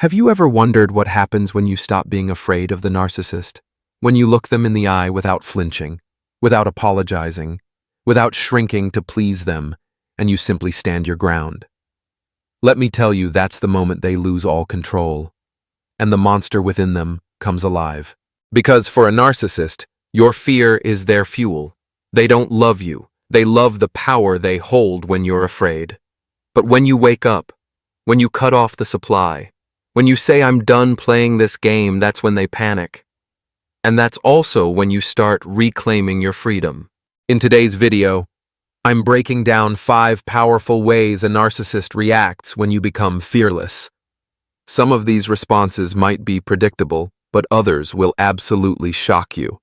Have you ever wondered what happens when you stop being afraid of the narcissist? When you look them in the eye without flinching, without apologizing, without shrinking to please them, and you simply stand your ground. Let me tell you, that's the moment they lose all control, and the monster within them comes alive. Because for a narcissist, your fear is their fuel. They don't love you. They love the power they hold when you're afraid. But when you wake up, when you cut off the supply, when you say, "I'm done playing this game," that's when they panic. And that's also when you start reclaiming your freedom. In today's video, I'm breaking down 5 powerful ways a narcissist reacts when you become fearless. Some of these responses might be predictable, but others will absolutely shock you,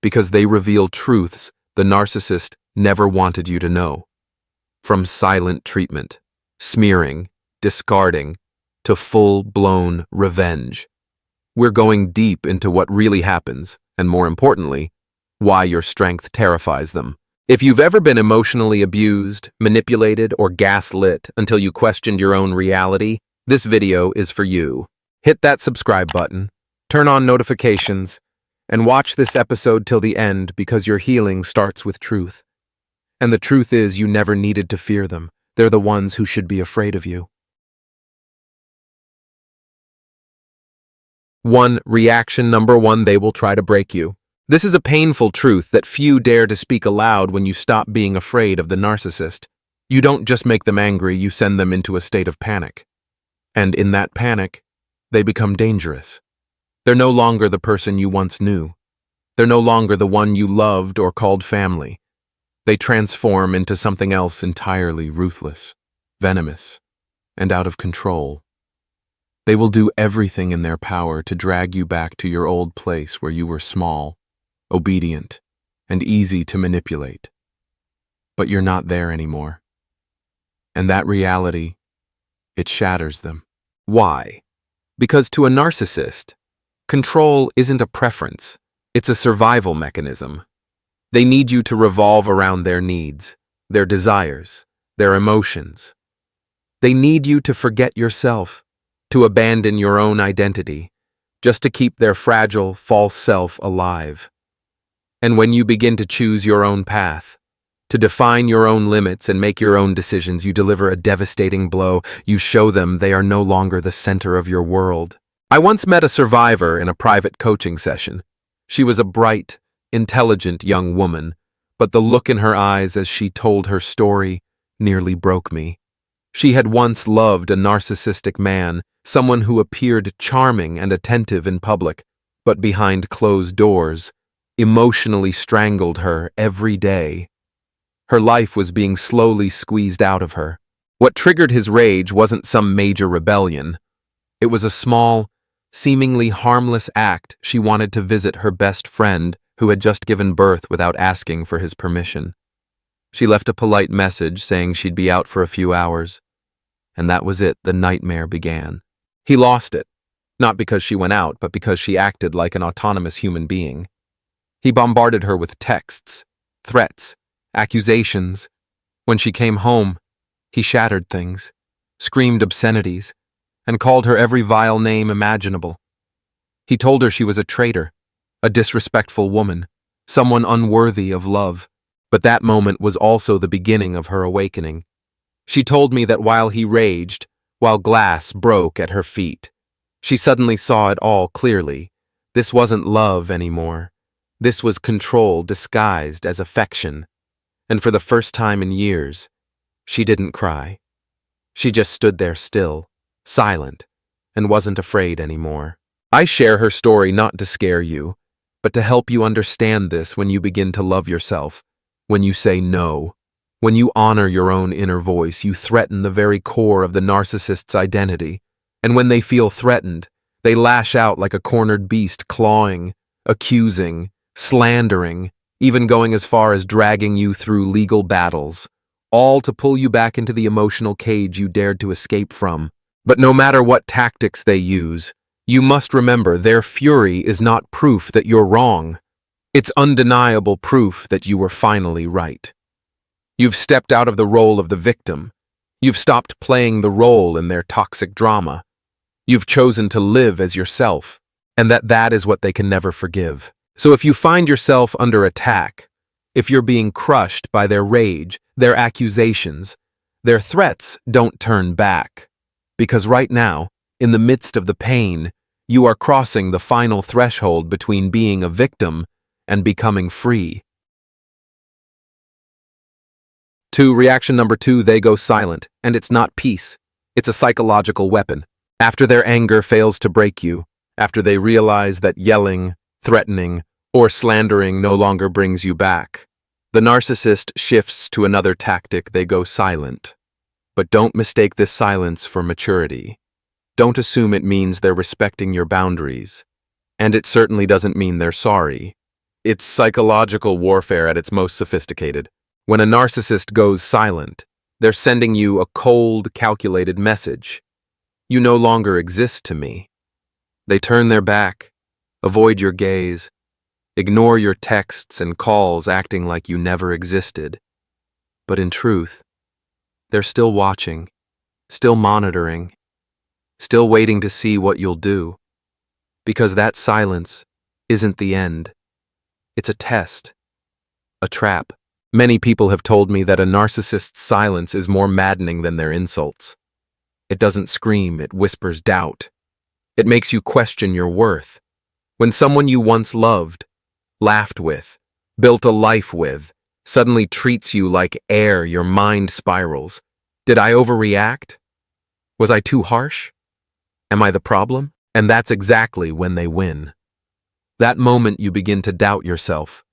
because they reveal truths the narcissist never wanted you to know. From silent treatment, smearing, discarding, to full-blown revenge. We're going deep into what really happens, and more importantly, why your strength terrifies them. If you've ever been emotionally abused, manipulated, or gaslit until you questioned your own reality, this video is for you. Hit that subscribe button, turn on notifications, and watch this episode till the end, because your healing starts with truth. And the truth is, you never needed to fear them. They're the ones who should be afraid of you. Reaction number 1, they will try to break you. This is a painful truth that few dare to speak aloud when you stop being afraid of the narcissist. You don't just make them angry, you send them into a state of panic. And in that panic, they become dangerous. They're no longer the person you once knew. They're no longer the one you loved or called family. They transform into something else entirely ruthless, venomous, and out of control. They will do everything in their power to drag you back to your old place where you were small, obedient, and easy to manipulate. But you're not there anymore. And that reality, it shatters them. Why? Because to a narcissist, control isn't a preference, it's a survival mechanism. They need you to revolve around their needs, their desires, their emotions. They need you to forget yourself, to abandon your own identity, just to keep their fragile, false self alive. And when you begin to choose your own path, to define your own limits and make your own decisions, you deliver a devastating blow. You show them they are no longer the center of your world. I once met a survivor in a private coaching session. She was a bright, intelligent young woman, but the look in her eyes as she told her story nearly broke me. She had once loved a narcissistic man, someone who appeared charming and attentive in public, but behind closed doors, emotionally strangled her every day. Her life was being slowly squeezed out of her. What triggered his rage wasn't some major rebellion. It was a small, seemingly harmless act. She wanted to visit her best friend, who had just given birth, without asking for his permission. She left a polite message saying she'd be out for a few hours. And that was it. The nightmare began. He lost it, not because she went out, but because she acted like an autonomous human being. He bombarded her with texts, threats, accusations. When she came home, he shattered things, screamed obscenities, and called her every vile name imaginable. He told her she was a traitor, a disrespectful woman, someone unworthy of love. But that moment was also the beginning of her awakening. She told me that while he raged, while glass broke at her feet, she suddenly saw it all clearly. This wasn't love anymore. This was control disguised as affection. And for the first time in years, she didn't cry. She just stood there still, silent, and wasn't afraid anymore. I share her story not to scare you, but to help you understand this when you begin to love yourself, when you say no, when you honor your own inner voice, you threaten the very core of the narcissist's identity. And when they feel threatened, they lash out like a cornered beast, clawing, accusing, slandering, even going as far as dragging you through legal battles, all to pull you back into the emotional cage you dared to escape from. But no matter what tactics they use, you must remember their fury is not proof that you're wrong. It's undeniable proof that you were finally right. You've stepped out of the role of the victim. You've stopped playing the role in their toxic drama. You've chosen to live as yourself, and that is what they can never forgive. So if you find yourself under attack, if you're being crushed by their rage, their accusations, their threats, don't turn back. Because right now, in the midst of the pain, you are crossing the final threshold between being a victim and becoming free. Reaction number 2, they go silent, and it's not peace. It's a psychological weapon. After their anger fails to break you, after they realize that yelling, threatening, or slandering no longer brings you back, the narcissist shifts to another tactic. They go silent. But don't mistake this silence for maturity. Don't assume it means they're respecting your boundaries. And it certainly doesn't mean they're sorry. It's psychological warfare at its most sophisticated. When a narcissist goes silent, they're sending you a cold, calculated message. You no longer exist to me. They turn their back, avoid your gaze, ignore your texts and calls, acting like you never existed. But in truth, they're still watching, still monitoring, still waiting to see what you'll do. Because that silence isn't the end. It's a test, a trap. Many people have told me that a narcissist's silence is more maddening than their insults. It doesn't scream, it whispers doubt. It makes you question your worth. When someone you once loved, laughed with, built a life with, suddenly treats you like air, your mind spirals. Did I overreact? Was I too harsh? Am I the problem? And that's exactly when they win. That moment you begin to doubt yourself,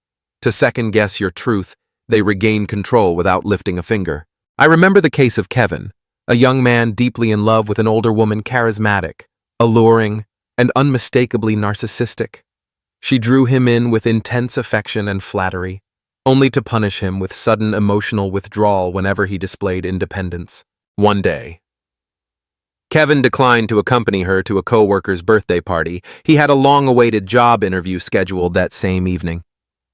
to second-guess your truth. They regain control without lifting a finger. I remember the case of Kevin, a young man deeply in love with an older woman, charismatic, alluring, and unmistakably narcissistic. She drew him in with intense affection and flattery, only to punish him with sudden emotional withdrawal whenever he displayed independence. One day, Kevin declined to accompany her to a co-worker's birthday party. He had a long-awaited job interview scheduled that same evening.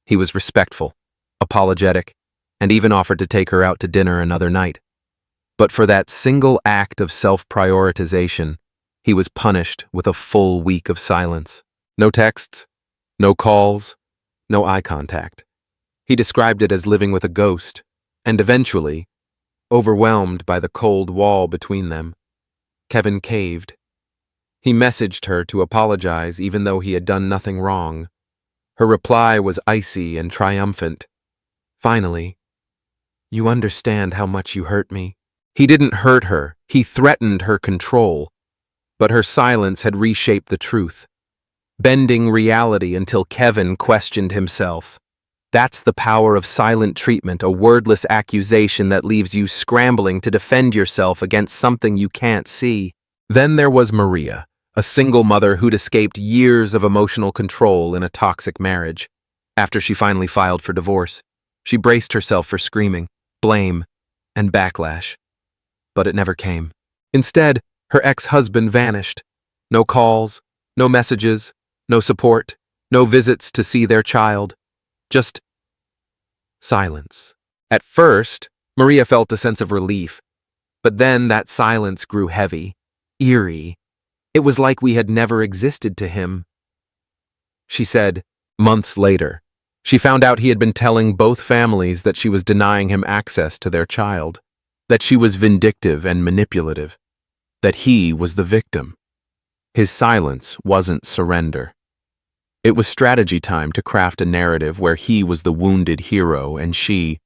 He was respectful, apologetic, and even offered to take her out to dinner another night. But for that single act of self-prioritization, he was punished with a full week of silence. No texts, no calls, no eye contact. He described it as living with a ghost, and eventually, overwhelmed by the cold wall between them, Kevin caved. He messaged her to apologize even though he had done nothing wrong. Her reply was icy and triumphant. Finally, you understand how much you hurt me. He didn't hurt her, he threatened her control. But her silence had reshaped the truth, bending reality until Kevin questioned himself. That's the power of silent treatment, a wordless accusation that leaves you scrambling to defend yourself against something you can't see. Then there was Maria, a single mother who'd escaped years of emotional control in a toxic marriage. After she finally filed for divorce, she braced herself for screaming, blame, and backlash. But it never came. Instead, her ex-husband vanished. No calls, no messages, no support, no visits to see their child. Just silence. At first, Maria felt a sense of relief, but then that silence grew heavy, eerie. It was like we had never existed to him. She said, months later, she found out he had been telling both families that she was denying him access to their child, that she was vindictive and manipulative, that he was the victim. His silence wasn't surrender. It was strategy time to craft a narrative where he was the wounded hero and she,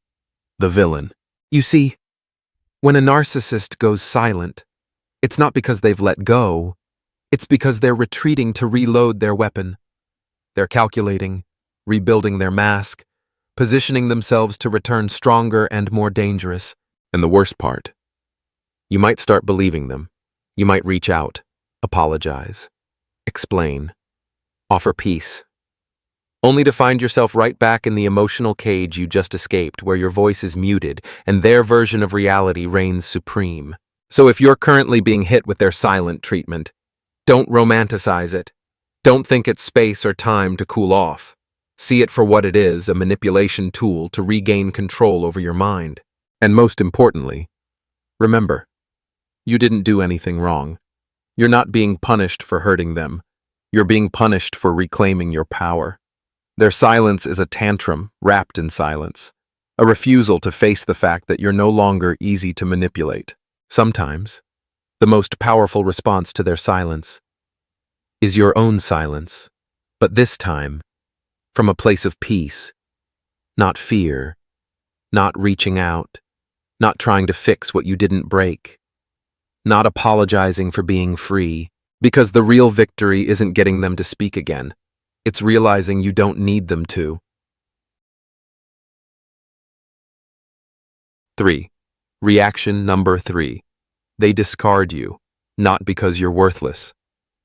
the villain. You see, when a narcissist goes silent, it's not because they've let go, it's because they're retreating to reload their weapon. They're calculating, rebuilding their mask, positioning themselves to return stronger and more dangerous. And the worst part, you might start believing them. You might reach out, apologize, explain, offer peace, only to find yourself right back in the emotional cage you just escaped, where your voice is muted and their version of reality reigns supreme. So if you're currently being hit with their silent treatment, don't romanticize it. Don't think it's space or time to cool off. See it for what it is, a manipulation tool to regain control over your mind. And most importantly, remember, you didn't do anything wrong. You're not being punished for hurting them. You're being punished for reclaiming your power. Their silence is a tantrum wrapped in silence, a refusal to face the fact that you're no longer easy to manipulate. Sometimes, the most powerful response to their silence is your own silence, but this time, from a place of peace, not fear, not reaching out, not trying to fix what you didn't break, not apologizing for being free, because the real victory isn't getting them to speak again. It's realizing you don't need them to. 3. Reaction number 3. They discard you, not because you're worthless,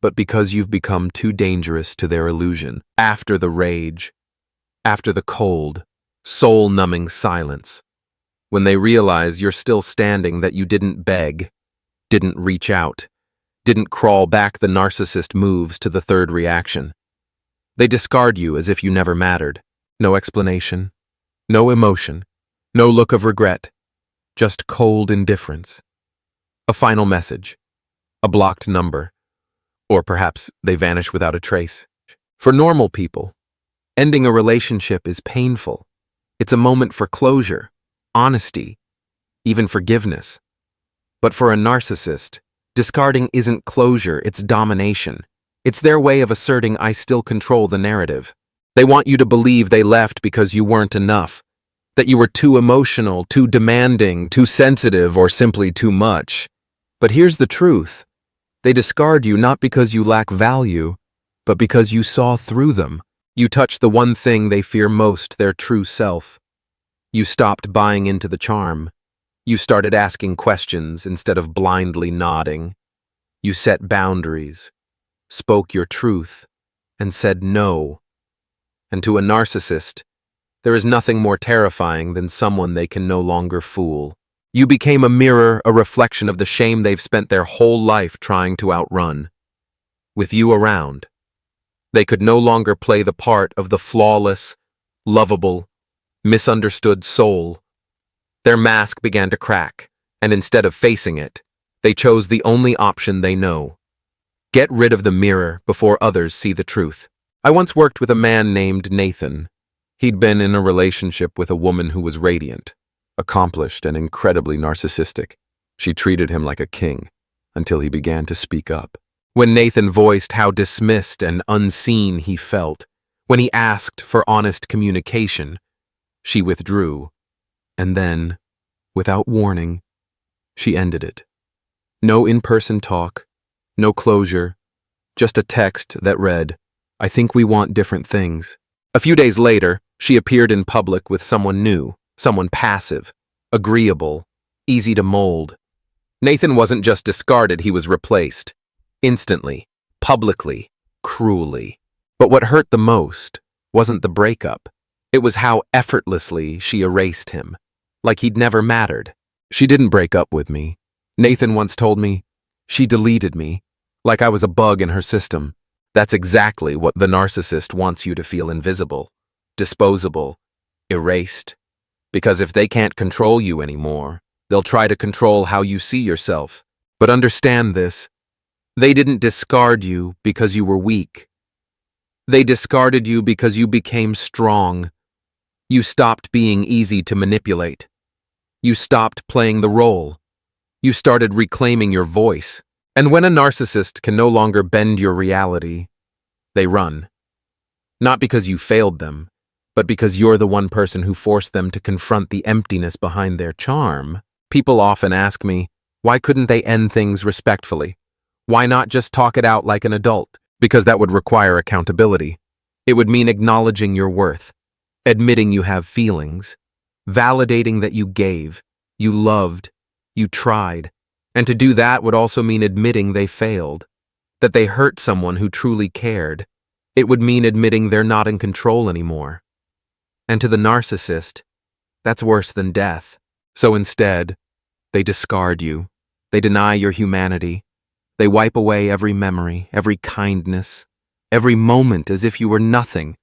but because you've become too dangerous to their illusion. After the rage, after the cold, soul-numbing silence, when they realize you're still standing, that you didn't beg, didn't reach out, didn't crawl back, the narcissist moves to the third reaction. They discard you as if you never mattered. No explanation, no emotion, no look of regret, just cold indifference. A final message, a blocked number, or perhaps they vanish without a trace. For normal people, ending a relationship is painful. It's a moment for closure, honesty, even forgiveness. But for a narcissist, discarding isn't closure, it's domination. It's their way of asserting, I still control the narrative. They want you to believe they left because you weren't enough, that you were too emotional, too demanding, too sensitive, or simply too much. But here's the truth. They discard you not because you lack value, but because you saw through them. You touched the one thing they fear most, their true self. You stopped buying into the charm. You started asking questions instead of blindly nodding. You set boundaries, spoke your truth, and said no. And to a narcissist, there is nothing more terrifying than someone they can no longer fool. You became a mirror, a reflection of the shame they've spent their whole life trying to outrun. With you around, they could no longer play the part of the flawless, lovable, misunderstood soul. Their mask began to crack, and instead of facing it, they chose the only option they know. Get rid of the mirror before others see the truth. I once worked with a man named Nathan. He'd been in a relationship with a woman who was radiant, accomplished, and incredibly narcissistic. She treated him like a king, until he began to speak up. When Nathan voiced how dismissed and unseen he felt, when he asked for honest communication, she withdrew. And then, without warning, she ended it. No in-person talk, no closure, just a text that read, I think we want different things. A few days later, she appeared in public with someone new, someone passive, agreeable, easy to mold. Nathan wasn't just discarded, he was replaced. Instantly, publicly, cruelly. But what hurt the most wasn't the breakup. It was how effortlessly she erased him, like he'd never mattered. She didn't break up with me. Nathan once told me, she deleted me, like I was a bug in her system. That's exactly what the narcissist wants you to feel: invisible, disposable, erased. Because if they can't control you anymore, they'll try to control how you see yourself. But understand this, they didn't discard you because you were weak. They discarded you because you became strong. You stopped being easy to manipulate. You stopped playing the role. You started reclaiming your voice. And when a narcissist can no longer bend your reality, they run. Not because you failed them, but because you're the one person who forced them to confront the emptiness behind their charm. People often ask me, why couldn't they end things respectfully? Why not just talk it out like an adult? Because that would require accountability. It would mean acknowledging your worth, admitting you have feelings, validating that you gave, you loved, you tried. And to do that would also mean admitting they failed, that they hurt someone who truly cared. It would mean admitting they're not in control anymore. And to the narcissist, that's worse than death. So instead, they discard you. They deny your humanity. They wipe away every memory, every kindness, every moment as if you were nothing.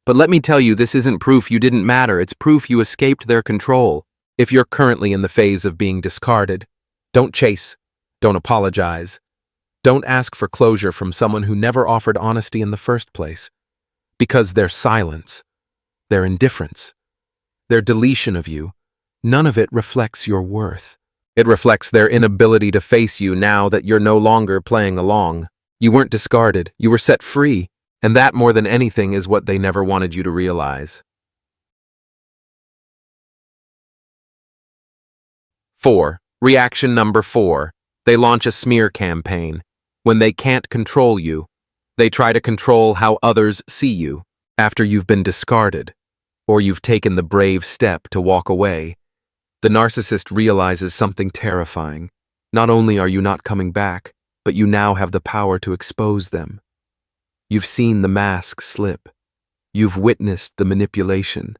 But let me tell you, this isn't proof you didn't matter. It's proof you escaped their control. If you're currently in the phase of being discarded, don't chase, don't apologize, Don't ask for closure from someone who never offered honesty in the first place, because their silence, their indifference, their deletion of you, none of it reflects your worth. It reflects their inability to face you now that you're no longer playing along. You weren't discarded, you were set free, and that more than anything is what they never wanted you to realize. 4. Reaction number 4. They launch a smear campaign. When they can't control you, they try to control how others see you. After you've been discarded, or you've taken the brave step to walk away, the narcissist realizes something terrifying. Not only are you not coming back, but you now have the power to expose them. You've seen the mask slip. You've witnessed the manipulation,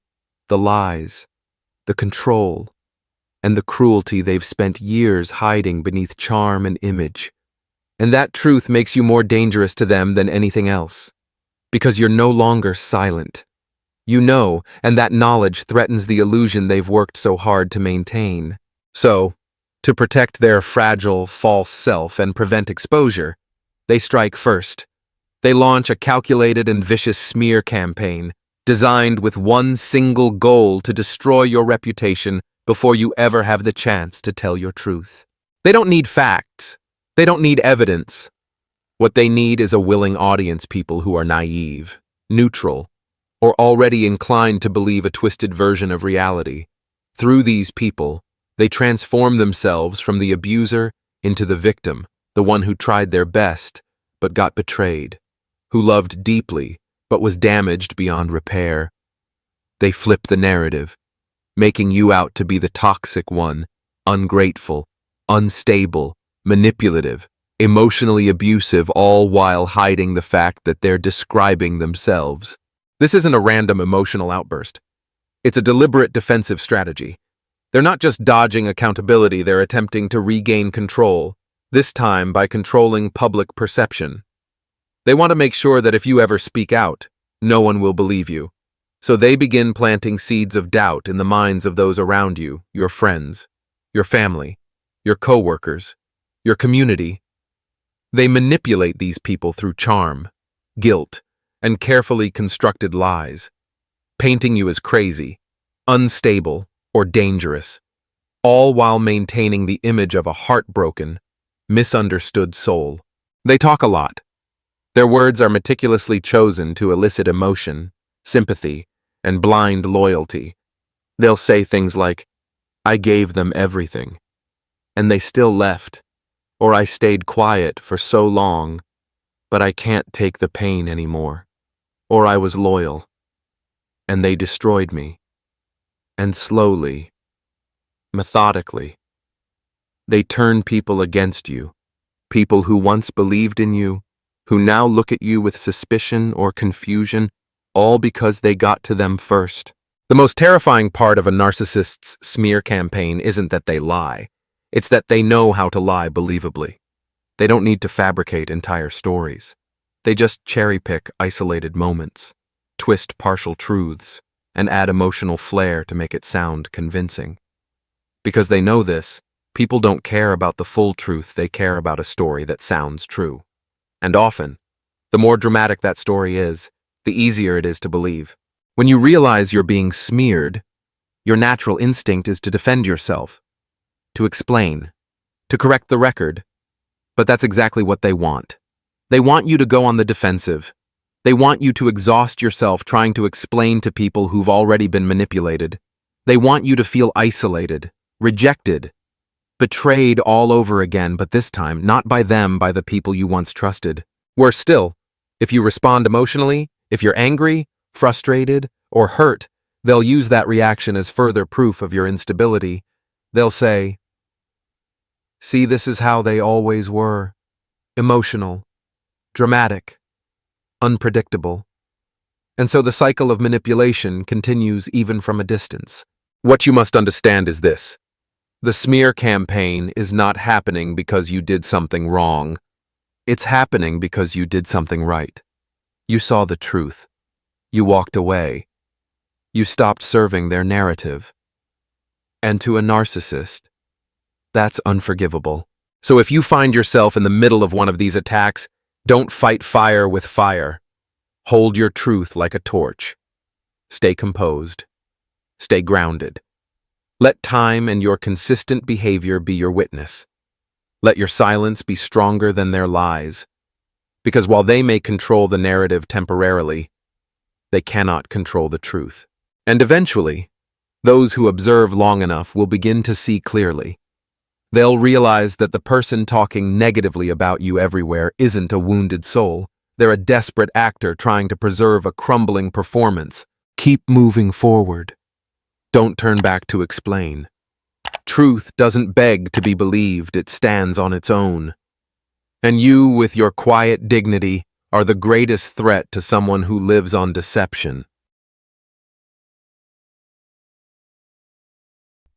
the lies, the control, and the cruelty they've spent years hiding beneath charm and image. And that truth makes you more dangerous to them than anything else, because you're no longer silent. You know, and that knowledge threatens the illusion they've worked so hard to maintain. So, to protect their fragile, false self and prevent exposure, they strike first. They launch a calculated and vicious smear campaign, designed with one single goal to destroy your reputation before you ever have the chance to tell your truth. They don't need facts. They don't need evidence. What they need is a willing audience, people who are naive, neutral, or already inclined to believe a twisted version of reality. Through these people, they transform themselves from the abuser into the victim, the one who tried their best but got betrayed, who loved deeply but was damaged beyond repair. They flip the narrative, making you out to be the toxic one, ungrateful, unstable, manipulative, emotionally abusive, all while hiding the fact that they're describing themselves. This isn't a random emotional outburst. It's a deliberate defensive strategy. They're not just dodging accountability, they're attempting to regain control, this time by controlling public perception. They want to make sure that if you ever speak out, no one will believe you. So they begin planting seeds of doubt in the minds of those around you, your friends, your family, your coworkers, your community. They manipulate these people through charm, guilt, and carefully constructed lies, painting you as crazy, unstable, or dangerous, all while maintaining the image of a heartbroken, misunderstood soul. They talk a lot. Their words are meticulously chosen to elicit emotion, sympathy, and blind loyalty. They'll say things like, "I gave them everything, and they still left," or "I stayed quiet for so long, but I can't take the pain anymore," or "I was loyal, and they destroyed me." And slowly, methodically, they turn people against you, people who once believed in you, who now look at you with suspicion or confusion, all because they got to them first. The most terrifying part of a narcissist's smear campaign isn't that they lie. It's that they know how to lie believably. They don't need to fabricate entire stories. They just cherry-pick isolated moments, twist partial truths, and add emotional flair to make it sound convincing. Because they know this, people don't care about the full truth, they care about a story that sounds true. And often, the more dramatic that story is, the easier it is to believe. When you realize you're being smeared, your natural instinct is to defend yourself, to explain, to correct the record. But that's exactly what they want. They want you to go on the defensive. They want you to exhaust yourself trying to explain to people who've already been manipulated. They want you to feel isolated, rejected, betrayed all over again, but this time, not by them, by the people you once trusted. Worse still, if you respond emotionally, if you're angry, frustrated, or hurt, they'll use that reaction as further proof of your instability. They'll say, "See, this is how they always were. Emotional, dramatic, unpredictable." And so the cycle of manipulation continues even from a distance. What you must understand is this. The smear campaign is not happening because you did something wrong. It's happening because you did something right. You saw the truth. You walked away. You stopped serving their narrative. And to a narcissist, that's unforgivable. So if you find yourself in the middle of one of these attacks, don't fight fire with fire. Hold your truth like a torch. Stay composed. Stay grounded. Let time and your consistent behavior be your witness. Let your silence be stronger than their lies. Because while they may control the narrative temporarily, they cannot control the truth. And eventually, those who observe long enough will begin to see clearly. They'll realize that the person talking negatively about you everywhere isn't a wounded soul. They're a desperate actor trying to preserve a crumbling performance. Keep moving forward. Don't turn back to explain. Truth doesn't beg to be believed, it stands on its own. And you, with your quiet dignity, are the greatest threat to someone who lives on deception.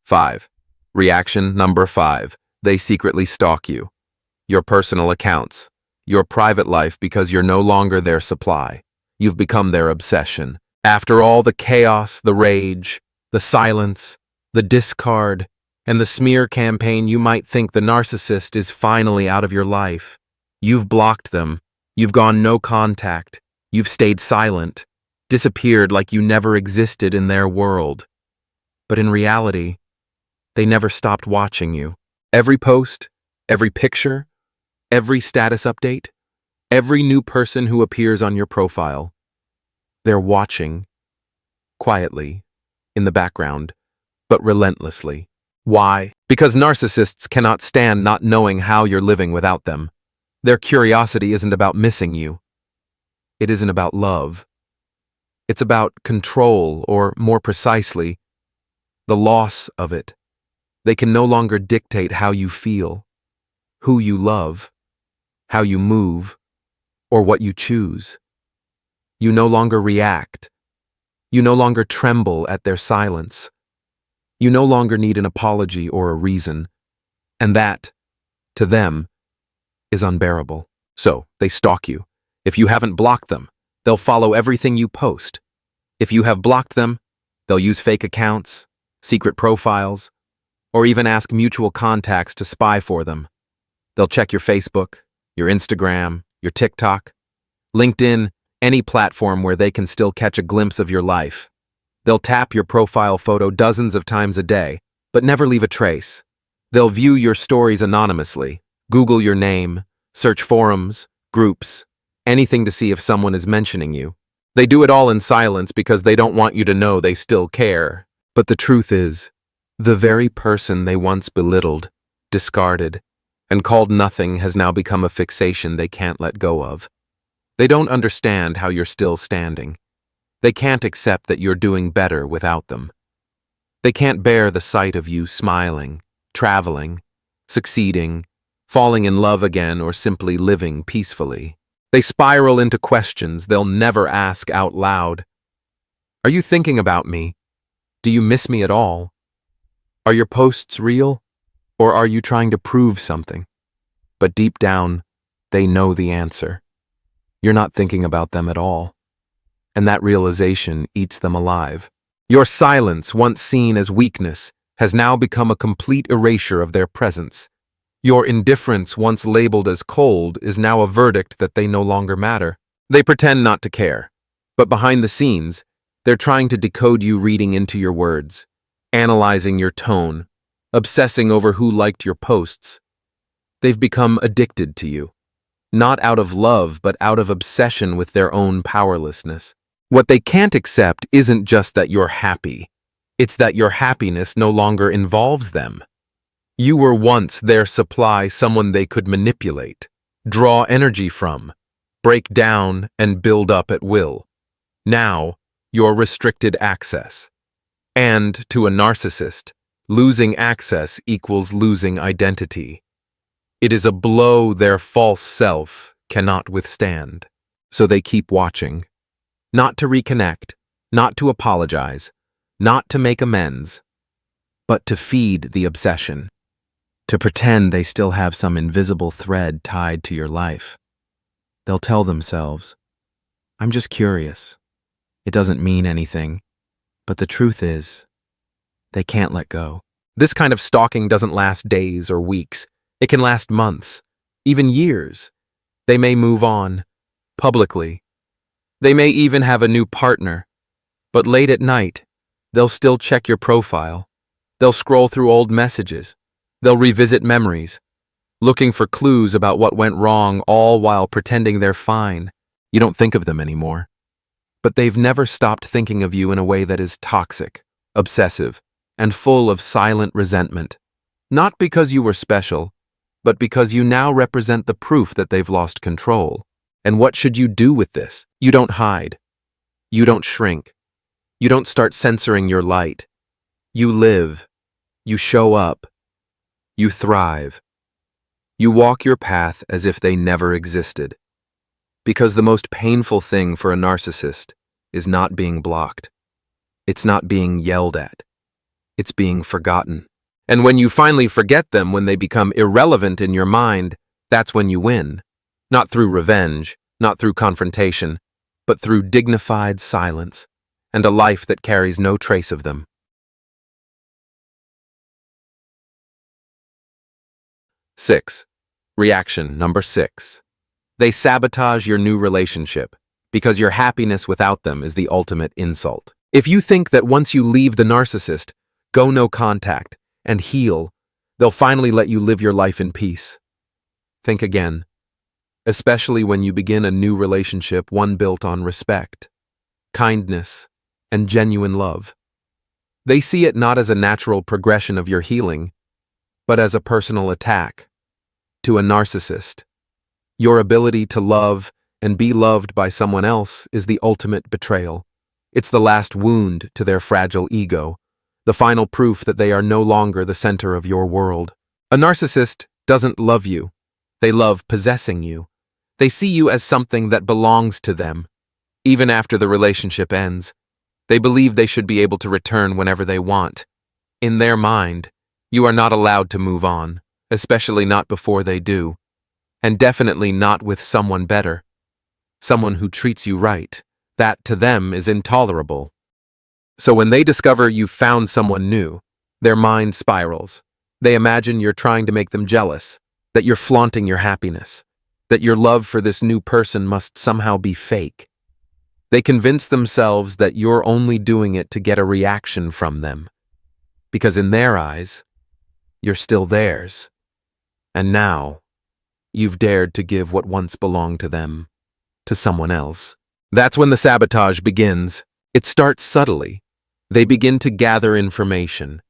5. Reaction number 5. They secretly stalk you. Your personal accounts. Your private life because you're no longer their supply. You've become their obsession. After all the chaos, the rage, the silence, the discard, and the smear campaign, you might think the narcissist is finally out of your life. You've blocked them. You've gone no contact. You've stayed silent, disappeared like you never existed in their world. But in reality, they never stopped watching you. Every post, every picture, every status update, every new person who appears on your profile. They're watching, quietly, in the background, but relentlessly. Why? Because narcissists cannot stand not knowing how you're living without them. Their curiosity isn't about missing you. It isn't about love. It's about control, or more precisely, the loss of it. They can no longer dictate how you feel, who you love, how you move, or what you choose. You no longer react. You no longer tremble at their silence. You no longer need an apology or a reason. And that, to them, is unbearable. So, they stalk you. If you haven't blocked them, they'll follow everything you post. If you have blocked them, they'll use fake accounts, secret profiles, or even ask mutual contacts to spy for them. They'll check your Facebook, your Instagram, your TikTok, LinkedIn, any platform where they can still catch a glimpse of your life. They'll tap your profile photo dozens of times a day, but never leave a trace. They'll view your stories anonymously, Google your name, search forums, groups, anything to see if someone is mentioning you. They do it all in silence because they don't want you to know they still care. But the truth is, the very person they once belittled, discarded, and called nothing has now become a fixation they can't let go of. They don't understand how you're still standing. They can't accept that you're doing better without them. They can't bear the sight of you smiling, traveling, succeeding, falling in love again, or simply living peacefully. They spiral into questions they'll never ask out loud. Are you thinking about me? Do you miss me at all? Are your posts real? Or are you trying to prove something? But deep down, they know the answer. You're not thinking about them at all. And that realization eats them alive. Your silence, once seen as weakness, has now become a complete erasure of their presence. Your indifference, once labeled as cold, is now a verdict that they no longer matter. They pretend not to care, but behind the scenes, they're trying to decode you, reading into your words, analyzing your tone, obsessing over who liked your posts. They've become addicted to you, not out of love, but out of obsession with their own powerlessness. What they can't accept isn't just that you're happy. It's that your happiness no longer involves them. You were once their supply, someone they could manipulate, draw energy from, break down, and build up at will. Now, you're restricted access. And to a narcissist, losing access equals losing identity. It is a blow their false self cannot withstand. So they keep watching. Not to reconnect, not to apologize, not to make amends, but to feed the obsession. To pretend they still have some invisible thread tied to your life. They'll tell themselves, I'm just curious. It doesn't mean anything. But the truth is, they can't let go. This kind of stalking doesn't last days or weeks. It can last months, even years. They may move on, publicly. They may even have a new partner. But late at night, they'll still check your profile. They'll scroll through old messages. They'll revisit memories, looking for clues about what went wrong, all while pretending they're fine. You don't think of them anymore. But they've never stopped thinking of you in a way that is toxic, obsessive, and full of silent resentment. Not because you were special, but because you now represent the proof that they've lost control. And what should you do with this? You don't hide. You don't shrink. You don't start censoring your light. You live. You show up. You thrive. You walk your path as if they never existed. Because the most painful thing for a narcissist is not being blocked. It's not being yelled at. It's being forgotten. And when you finally forget them, when they become irrelevant in your mind, that's when you win. Not through revenge, not through confrontation, but through dignified silence and a life that carries no trace of them. 6. Reaction number 6. They sabotage your new relationship because your happiness without them is the ultimate insult. If you think that once you leave the narcissist, go no contact, and heal, they'll finally let you live your life in peace. Think again, especially when you begin a new relationship, one built on respect, kindness, and genuine love. They see it not as a natural progression of your healing, but as a personal attack. To a narcissist, your ability to love and be loved by someone else is the ultimate betrayal. It's the last wound to their fragile ego, the final proof that they are no longer the center of your world. A narcissist doesn't love you. They love possessing you. They see you as something that belongs to them. Even after the relationship ends, they believe they should be able to return whenever they want. In their mind, you are not allowed to move on, especially not before they do, and definitely not with someone better. Someone who treats you right. That, to them, is intolerable. So when they discover you've found someone new, their mind spirals. They imagine you're trying to make them jealous, that you're flaunting your happiness, that your love for this new person must somehow be fake. They convince themselves that you're only doing it to get a reaction from them, because in their eyes, you're still theirs. And now, you've dared to give what once belonged to them, to someone else. That's when the sabotage begins. It starts subtly. They begin to gather information.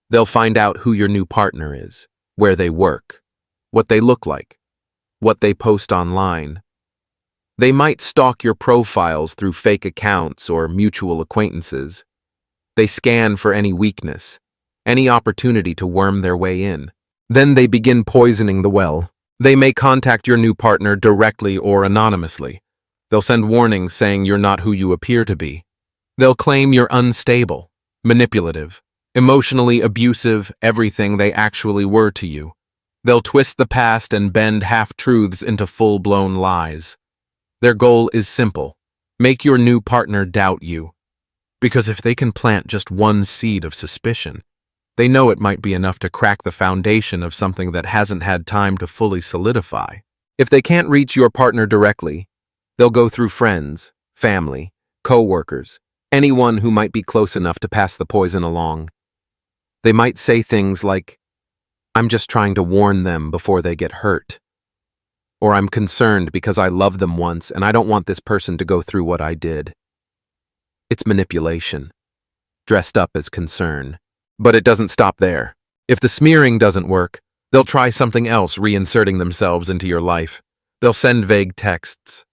They'll find out who your new partner is, where they work, what they look like, what they post online. They might stalk your profiles through fake accounts or mutual acquaintances. They scan for any weakness, any opportunity to worm their way in. Then they begin poisoning the well. They may contact your new partner directly or anonymously. They'll send warnings saying you're not who you appear to be. They'll claim you're unstable, manipulative, emotionally abusive, everything they actually were to you. They'll twist the past and bend half-truths into full-blown lies. Their goal is simple: make your new partner doubt you. Because if they can plant just one seed of suspicion, they know it might be enough to crack the foundation of something that hasn't had time to fully solidify. If they can't reach your partner directly, they'll go through friends, family, co-workers, anyone who might be close enough to pass the poison along. They might say things like, "I'm just trying to warn them before they get hurt," or "I'm concerned because I loved them once and I don't want this person to go through what I did." It's manipulation, dressed up as concern. But it doesn't stop there. If the smearing doesn't work, they'll try something else, reinserting themselves into your life. They'll send vague texts.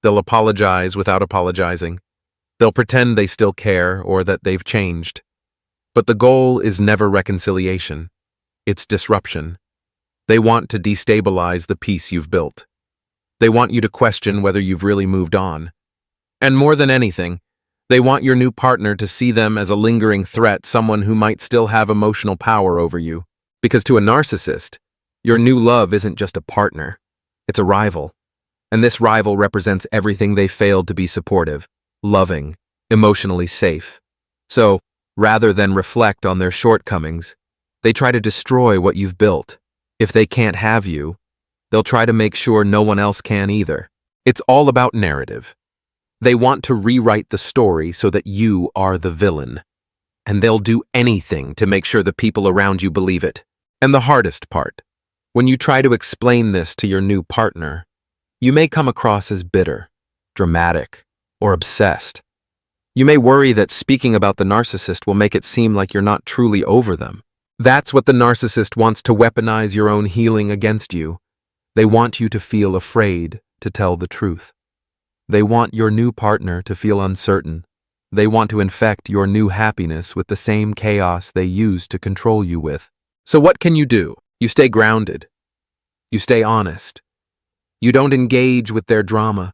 They'll apologize without apologizing. They'll pretend they still care or that they've changed. But the goal is never reconciliation. It's disruption. They want to destabilize the peace you've built. They want you to question whether you've really moved on. And more than anything, they want your new partner to see them as a lingering threat, someone who might still have emotional power over you. Because to a narcissist, your new love isn't just a partner, it's a rival. And this rival represents everything they failed to be supportive, loving, emotionally safe. So, rather than reflect on their shortcomings, they try to destroy what you've built. If they can't have you, they'll try to make sure no one else can either. It's all about narrative. They want to rewrite the story so that you are the villain. And they'll do anything to make sure the people around you believe it. And the hardest part, when you try to explain this to your new partner, you may come across as bitter, dramatic, or obsessed. You may worry that speaking about the narcissist will make it seem like you're not truly over them. That's what the narcissist wants, to weaponize your own healing against you. They want you to feel afraid to tell the truth. They want your new partner to feel uncertain. They want to infect your new happiness with the same chaos they use to control you with. So what can you do? You stay grounded. You stay honest. You don't engage with their drama.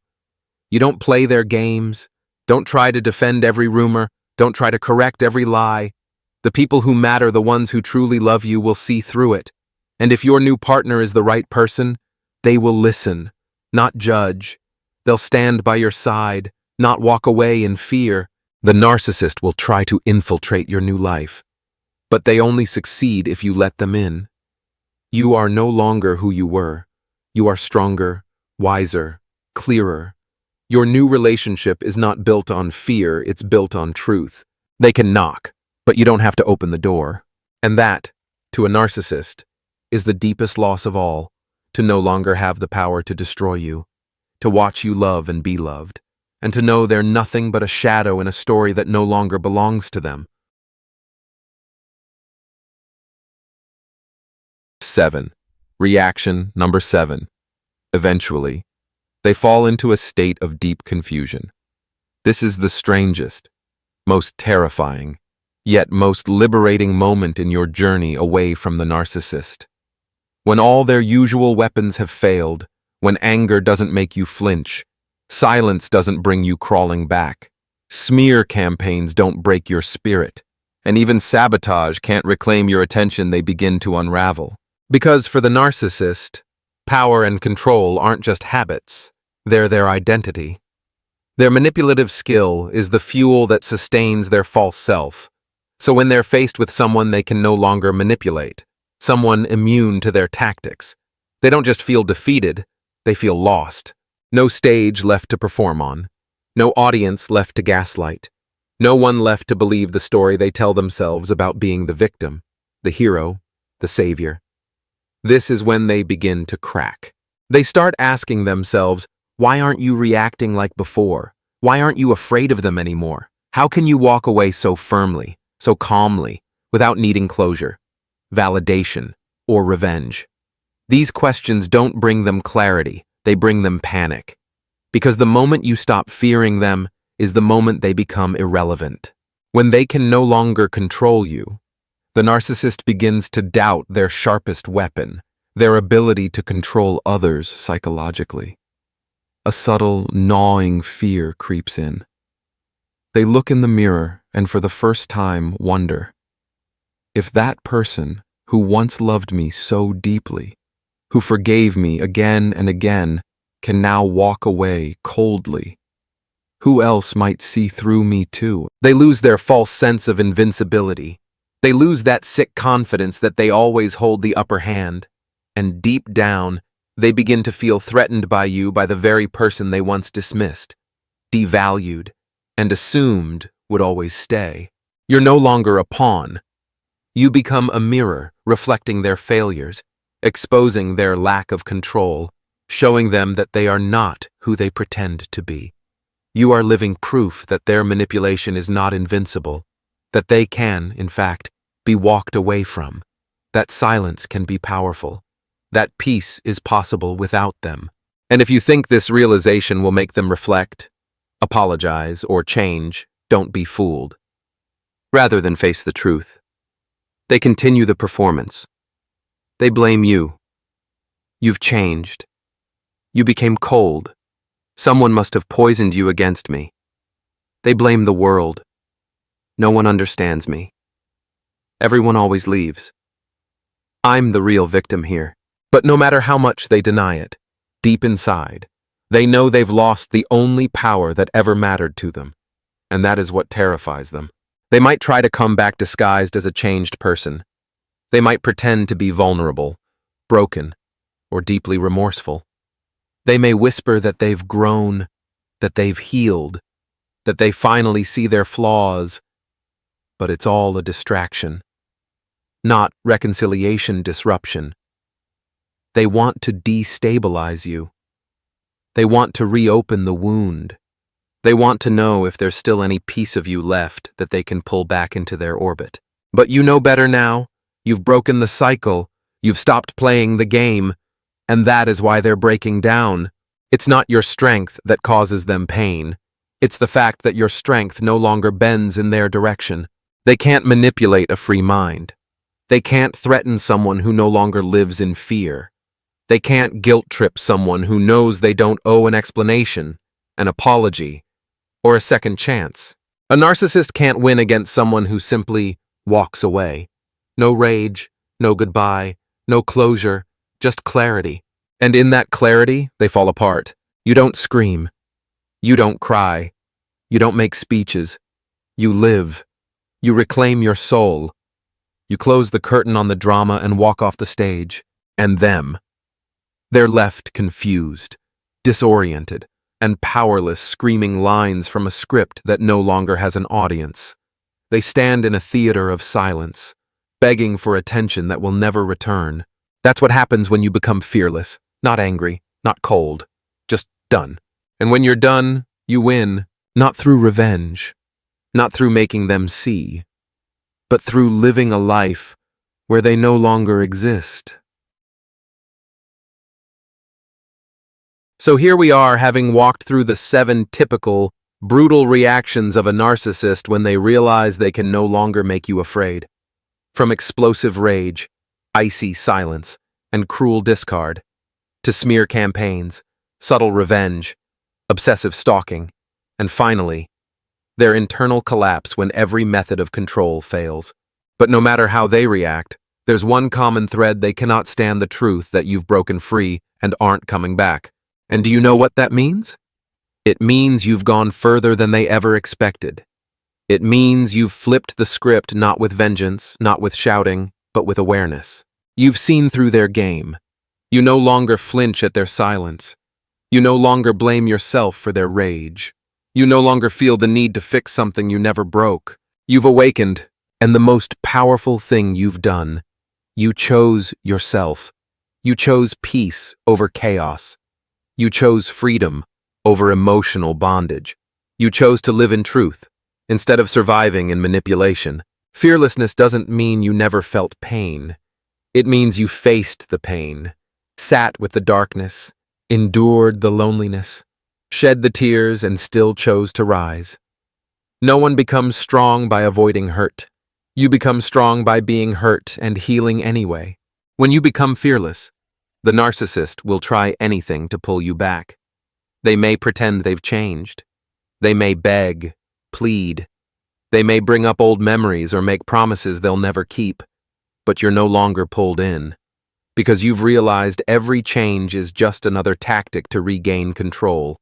You don't play their games. Don't try to defend every rumor. Don't try to correct every lie. The people who matter, the ones who truly love you, will see through it. And if your new partner is the right person, they will listen, not judge. They'll stand by your side, not walk away in fear. The narcissist will try to infiltrate your new life, but they only succeed if you let them in. You are no longer who you were. You are stronger, wiser, clearer. Your new relationship is not built on fear, it's built on truth. They can knock, but you don't have to open the door. And that, to a narcissist, is the deepest loss of all, to no longer have the power to destroy you, to watch you love and be loved, and to know they're nothing but a shadow in a story that no longer belongs to them. 7. Reaction number 7. Eventually, they fall into a state of deep confusion. This is the strangest, most terrifying, yet most liberating moment in your journey away from the narcissist. When all their usual weapons have failed, when anger doesn't make you flinch, silence doesn't bring you crawling back, smear campaigns don't break your spirit, and even sabotage can't reclaim your attention, they begin to unravel. Because for the narcissist, power and control aren't just habits, they're their identity. Their manipulative skill is the fuel that sustains their false self. So when they're faced with someone they can no longer manipulate, someone immune to their tactics, they don't just feel defeated, they feel lost. No stage left to perform on, no audience left to gaslight, no one left to believe the story they tell themselves about being the victim, the hero, the savior. This is when they begin to crack. They start asking themselves, why aren't you reacting like before? Why aren't you afraid of them anymore? How can you walk away so firmly, so calmly, without needing closure, validation, or revenge? These questions don't bring them clarity, they bring them panic. Because the moment you stop fearing them is the moment they become irrelevant. When they can no longer control you, the narcissist begins to doubt their sharpest weapon, their ability to control others psychologically. A subtle, gnawing fear creeps in. They look in the mirror and for the first time wonder, if that person who once loved me so deeply, who forgave me again and again, can now walk away coldly, who else might see through me too? They lose their false sense of invincibility. They lose that sick confidence that they always hold the upper hand, and deep down, they begin to feel threatened by you, by the very person they once dismissed, devalued, and assumed would always stay. You're no longer a pawn. You become a mirror reflecting their failures, exposing their lack of control, showing them that they are not who they pretend to be. You are living proof that their manipulation is not invincible, that they can, in fact, be walked away from, that silence can be powerful, that peace is possible without them. And if you think this realization will make them reflect, apologize, or change, don't be fooled. Rather than face the truth, they continue the performance. They blame you. You've changed. You became cold. Someone must have poisoned you against me. They blame the world. No one understands me. Everyone always leaves. I'm the real victim here. But no matter how much they deny it, deep inside, they know they've lost the only power that ever mattered to them, and that is what terrifies them. They might try to come back disguised as a changed person. They might pretend to be vulnerable, broken, or deeply remorseful. They may whisper that they've grown, that they've healed, that they finally see their flaws, but it's all a distraction, not reconciliation disruption. They want to destabilize you. They want to reopen the wound. They want to know if there's still any piece of you left that they can pull back into their orbit. But you know better now. You've broken the cycle. You've stopped playing the game. And that is why they're breaking down. It's not your strength that causes them pain. It's the fact that your strength no longer bends in their direction. They can't manipulate a free mind. They can't threaten someone who no longer lives in fear. They can't guilt-trip someone who knows they don't owe an explanation, an apology, or a second chance. A narcissist can't win against someone who simply walks away. No rage, no goodbye, no closure, just clarity. And in that clarity, they fall apart. You don't scream. You don't cry. You don't make speeches. You live. You reclaim your soul. You close the curtain on the drama and walk off the stage. And them. They're left confused, disoriented, and powerless, screaming lines from a script that no longer has an audience. They stand in a theater of silence, begging for attention that will never return. That's what happens when you become fearless, not angry, not cold, just done. And when you're done, you win, not through revenge, not through making them see, but through living a life where they no longer exist. So here we are, having walked through the 7 typical, brutal reactions of a narcissist when they realize they can no longer make you afraid. From explosive rage, icy silence, and cruel discard, to smear campaigns, subtle revenge, obsessive stalking, and finally, their internal collapse when every method of control fails. But no matter how they react, there's one common thread: they cannot stand the truth that you've broken free and aren't coming back. And do you know what that means? It means you've gone further than they ever expected. It means you've flipped the script, not with vengeance, not with shouting, but with awareness. You've seen through their game. You no longer flinch at their silence. You no longer blame yourself for their rage. You no longer feel the need to fix something you never broke. You've awakened, and the most powerful thing you've done, you chose yourself. You chose peace over chaos. You chose freedom over emotional bondage. You chose to live in truth, instead of surviving in manipulation. Fearlessness doesn't mean you never felt pain. It means you faced the pain, sat with the darkness, endured the loneliness, shed the tears, and still chose to rise. No one becomes strong by avoiding hurt. You become strong by being hurt and healing anyway. When you become fearless, the narcissist will try anything to pull you back. They may pretend they've changed. They may beg, plead. They may bring up old memories or make promises they'll never keep. But you're no longer pulled in, because you've realized every change is just another tactic to regain control.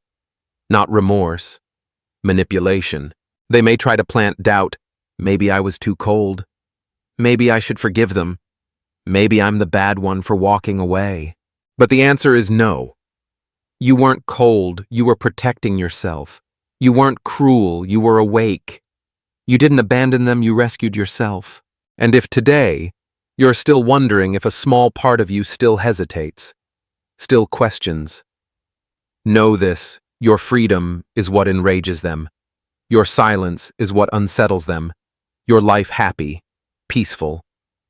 Not remorse, manipulation. They may try to plant doubt. Maybe I was too cold. Maybe I should forgive them. Maybe I'm the bad one for walking away. But the answer is no. You weren't cold, you were protecting yourself. You weren't cruel, you were awake. You didn't abandon them, you rescued yourself. And if today, you're still wondering if a small part of you still hesitates, still questions, know this: your freedom is what enrages them. Your silence is what unsettles them. Your life happy, peaceful,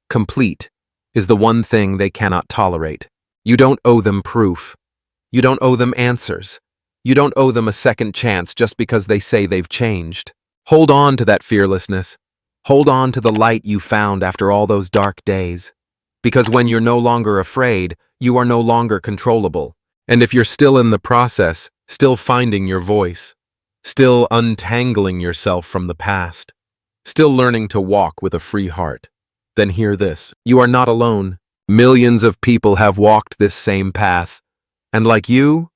complete is the one thing they cannot tolerate. You don't owe them proof. You don't owe them answers. You don't owe them a second chance just because they say they've changed. Hold on to that fearlessness. Hold on to the light you found after all those dark days. Because when you're no longer afraid, you are no longer controllable. And if you're still in the process, still finding your voice, still untangling yourself from the past, still learning to walk with a free heart, then hear this: you are not alone. Millions of people have walked this same path, and like you,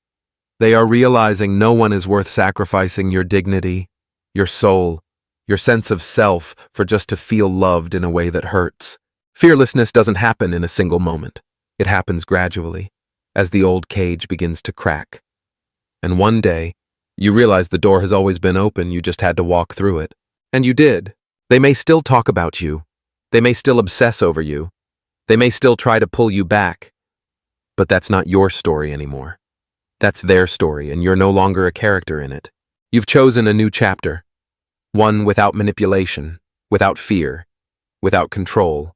they are realizing no one is worth sacrificing your dignity, your soul, your sense of self for just to feel loved in a way that hurts. Fearlessness doesn't happen in a single moment. It happens gradually, as the old cage begins to crack. And one day, you realize the door has always been open, you just had to walk through it. And you did. They may still talk about you. They may still obsess over you. They may still try to pull you back. But that's not your story anymore. That's their story, and you're no longer a character in it. You've chosen a new chapter. One without manipulation, without fear, without control.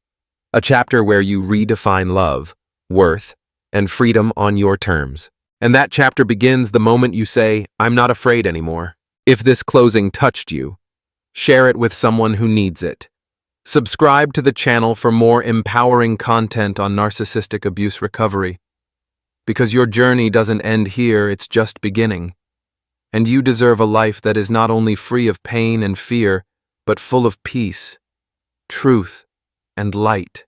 A chapter where you redefine love, worth, and freedom on your terms. And that chapter begins the moment you say, "I'm not afraid anymore." If this closing touched you, share it with someone who needs it. Subscribe to the channel for more empowering content on narcissistic abuse recovery. Because your journey doesn't end here, it's just beginning. And you deserve a life that is not only free of pain and fear, but full of peace, truth, and light.